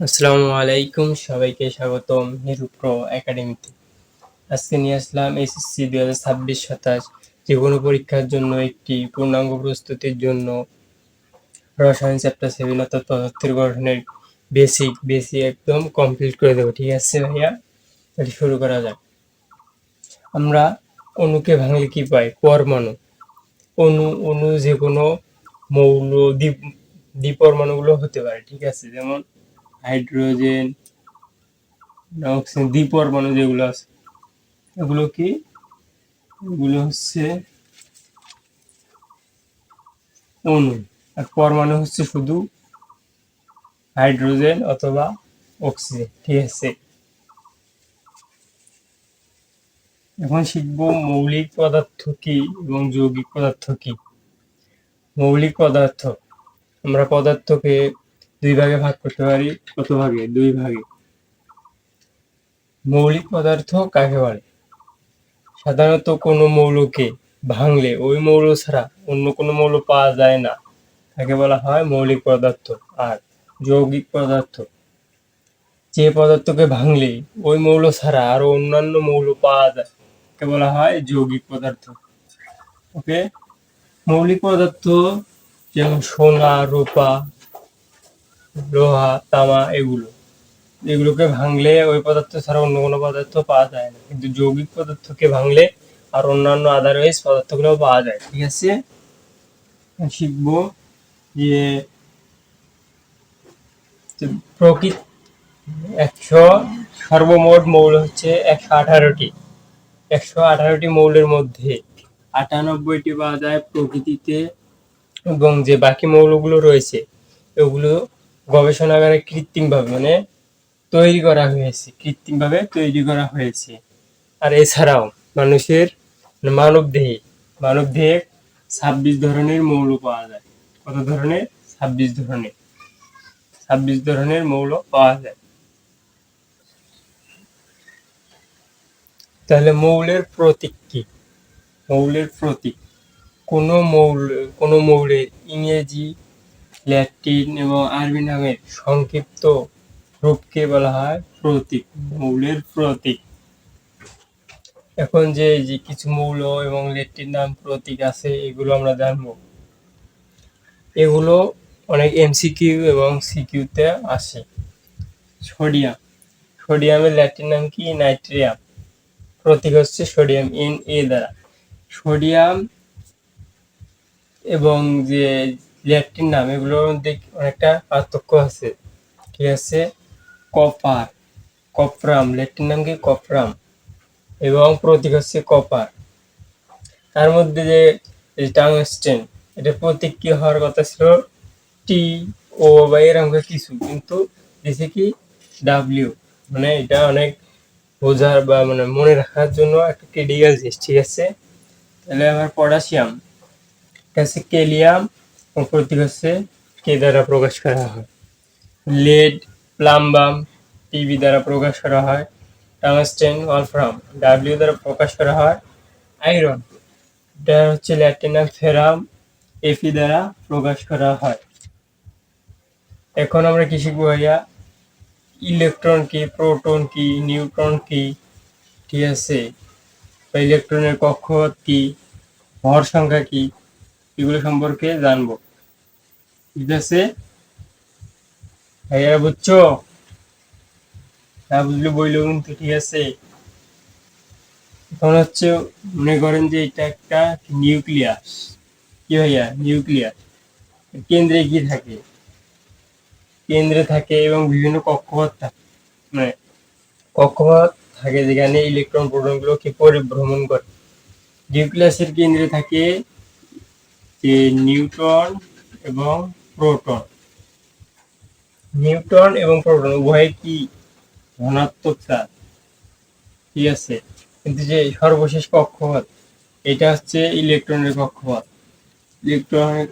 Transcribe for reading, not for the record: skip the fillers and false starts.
আসসালামু আলাইকুম, সবাইকে স্বাগতম নিরুপ্র একাডেমিতে। আজকে নিয়ে আসলাম এসএসসি 2026-27 যে কোনো পরীক্ষার জন্য একটি পূর্ণাঙ্গ প্রস্তুতির জন্য রসায়ন চ্যাপ্টার 7 অর্থাৎ পদার্থের গঠনের বেসিক একদম কমপ্লিট করে দেবো। ঠিক আছে ভাইয়া, তাহলে শুরু করা যাক। আমরা অণুকে ভাঙলে কি পাই? পরমাণু। অণু যে কোনো মৌল দ্বিপরমাণুগুলো হতে পারে। ঠিক আছে, যেমন হাইড্রোজেন, অক্সিজেন। দ্বিপরমাণু যেগুলো আছে এগুলো কি? এগুলো হচ্ছে অণু। আর পরমাণু হচ্ছে শুধু হাইড্রোজেন অথবা অক্সিজেন। ঠিক আছে, এখন শিখবো মৌলিক পদার্থ কি এবং যৌগিক পদার্থ কি। মৌলিক পদার্থ, আমরা পদার্থকে দুই ভাগে ভাগ করতে পারি। কত ভাগে? দুই ভাগে। মৌলিক পদার্থ কাকে বলে? সাধারণত কোনো মৌলকে ভাঙলে ওই মৌল ছাড়া অন্য কোনো মৌল পাওয়া যায় না, তাকে বলা হয় মৌলিক পদার্থ। আর যৌগিক পদার্থ, যে পদার্থকে ভাঙলে ওই মৌল ছাড়া আরো অন্যান্য মৌল পাওয়া যায় তাকে বলা হয় যৌগিক পদার্থ। ওকে, মৌলিক পদার্থ যেমন সোনা, রূপা, লোহা, তামা, এগুলোকে ভাঙলে ওই পদার্থ ছাড়া অন্য কোনো পদার্থ পাওয়া যায় না, কিন্তু যৌগিক পদার্থকে ভাঙলে আর অন্যান্য আদারওয়াইজ পদার্থগুলো পাওয়া যায়। ঠিক আছে, শিখবো যে প্রকৃত 100 সর্বমোট মৌল হচ্ছে 118টি। 118টি মৌলের মধ্যে 98টি পাওয়া যায় প্রকৃতিতে, এবং যে বাকি মৌলগুলো রয়েছে এগুলো গবেষণাগারে কৃত্রিমভাবে তৈরি করা হয়েছে। আর এছাড়াও মানুষের মানব দেহে 26 ধরনের মৌল পাওয়া যায়। কত ধরনের? 26 ধরনের মৌল পাওয়া যায়। তাহলে মৌলের প্রতীক কি? মৌলের প্রতীক, কোনো মৌলের ইংরেজি, ল্যাটিন এবং আরবি নামের সংক্ষিপ্ত রূপকে বলা হয় প্রতীক, মৌলের প্রতীক। এখন যে কিছু মৌল এবং ল্যাটিন নাম প্রতীক আছে এগুলো আমরা জানবো। এগুলো অনেক এমসিকিউ এবং সিকিউতে আসে। সোডিয়ামের ল্যাটিন নাম কি? নাইট্রিয়াম। প্রতীক হচ্ছে সোডিয়াম, Na দ্বারা। সোডিয়াম এবং যে ল্যাটিন নাম এগুলোর মধ্যে অনেকটা পার্থক্য আছে। ঠিক আছে, কপরাম, ল্যাটিন নাম কি? কপরাম, এবং প্রতীক হচ্ছে কপার। তার মধ্যে যে টাংস্টেন, এটা প্রতীক কি হওয়ার কথা ছিল? টি, ও বা এরকম কিছু, কিন্তু দিছে কি? ডাব্লিউ। মানে এটা অনেক বোঝার বা মনে রাখার জন্য একটা ক্রিটিক্যাল জিনিস। ঠিক আছে, তাহলে আমার পটাশিয়াম, এটা হচ্ছে কেলিয়াম, প্রতীক হচ্ছে কে দ্বারা প্রকাশ করা হয়। লেড, প্লাম্বাম, টিবি দ্বারা প্রকাশ করা হয়। টাংস্টেন, ওলফ্রাম, ডাব্লিউ দ্বারা প্রকাশ করা হয়। আয়রন, এটা হচ্ছে ল্যাটিন নাম ফেরাম, এফি দ্বারা প্রকাশ করা হয়। এখন আমরা কি শিখবো ভাইয়া? ইলেকট্রন কি, প্রোটন কি, নিউট্রন কি। ঠিক আছে, ইলেকট্রনের কক্ষপথ কি, ভর সংখ্যা কি, এগুলো সম্পর্কে জানবো। ঠিক আছে ভাইয়া, বুঝছো? না বুঝলে বইলো কিন্তু। ঠিক আছে, এখন হচ্ছে মনে করেন যে এটা একটা নিউক্লিয়াস। কি ভাইয়া? নিউক্লিয়াস। কেন্দ্রে কি থাকে? কেন্দ্রে থাকে এবং বিভিন্ন কক্ষপথ থাকে, মানে কক্ষপথ থাকে যেখানে ইলেকট্রন প্রোটন গুলোকে পরিভ্রমণ করে। নিউক্লিয়াসের কেন্দ্রে থাকে যে নিউট্রন এবং প্রোটন। নিউট্রন এবং প্রোটন উভয় কি? ধনাত্মক চার্জ। ঠিক আছে, কিন্তু যে সর্বশেষ কক্ষপথ এটা হচ্ছে ইলেকট্রনের কক্ষপথ। ইলেকট্রনের